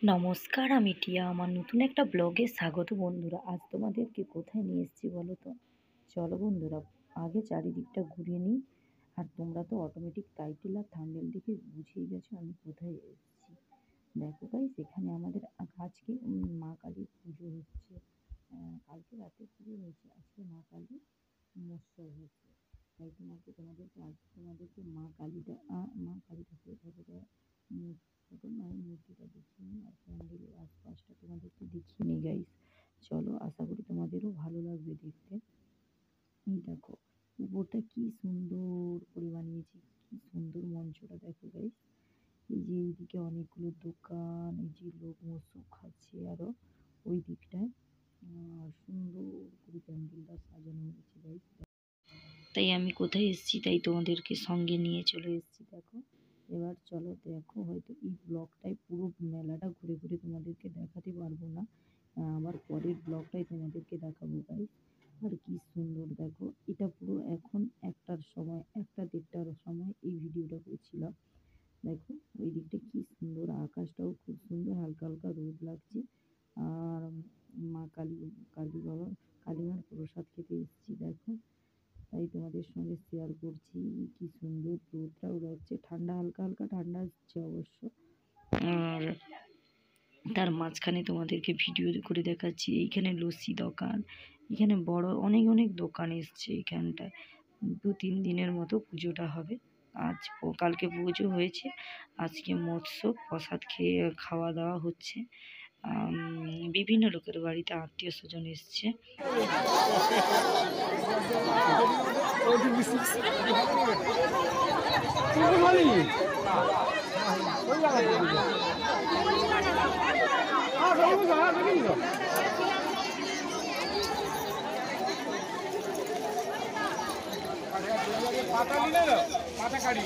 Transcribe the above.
নমস্কার, আমি টিয়া। আমার নতুন একটা ব্লগে স্বাগত বন্ধুরা। আজ তোমাদেরকে কোথায় নিয়ে এসেছি বলো তো? চলো বন্ধুরা, আগে চারিদিকটা ঘুরিয়ে নিই। আর তোমরা তো অটোমেটিক টাইটেল আর থাম্বনেল দেখে বুঝেই গেছো আমি কোথায় এসেছি। দেখো গাইস, এখানে আমাদের আজকে মা কালীর পুজো হচ্ছে। কালকে রাতে পুজো হয়েছে, আজকে মা কালী মৎসব হচ্ছে। তাই তোমাদেরকে মা কালী ঠাকুরের ছোটো মায়ের মূর্তিটা দেখিয়ে নিই আর প্যান্ডেলের আশপাশটা তোমাদেরকে দেখিয়ে নিই গাইস। চলো, আশা করি তোমাদেরও ভালো লাগবে দেখতে। এই দেখো, উপরটা কি সুন্দর করে বানিয়েছি, কি সুন্দর মঞ্চটা দেখো গাইস। এই যে এইদিকে অনেকগুলো দোকান, এই যে লোক মৎস্য খাচ্ছে, আরো ওই দিকটায় সুন্দর করে প্যান্ডেলটা সাজানো হয়েছে গাইস। তাই আমি কোথায় এসেছি তাই তোমাদেরকে সঙ্গে নিয়ে চলে এসেছি। দেখো, এবার চলো দেখো, হয়তো এই ব্লগটাই পুরো মেলাটা ঘুরে ঘুরে তোমাদেরকে দেখাতে পারবো না, আবার পরের ব্লগটাই তোমাদেরকে দেখাবো গাইস। আর কি সুন্দর দেখো, এটা পুরো এখন 1টার সময়, 1টা 1:30টার সময় এই ভিডিওটা করেছিলাম। দেখো ওই দিকটা কি সুন্দর, আকাশটাও খুব সুন্দর, হালকা হালকা রোদ লাগছে। আর মা কালীমার প্রসাদ খেতে এসেছি দেখো, তাই তোমাদের সঙ্গে শেয়ার করছি। কি সুন্দর রোদটাও লাগছে, ঠান্ডা, হালকা হালকা ঠান্ডা হচ্ছে অবশ্য। আর তার মাঝখানে তোমাদেরকে ভিডিও করে দেখাচ্ছি, এইখানে লস্যি দোকান, এখানে বড় অনেক অনেক দোকান এসছে এখানটায়। 2-3 দিনের মতো পুজোটা হবে। কালকে পুজো হয়েছে, আজকে মৎস্য প্রসাদ খাওয়া দাওয়া হচ্ছে। বিভিন্ন লোকের বাড়িতে আত্মীয় স্বজন এসছে। পাতা কাটি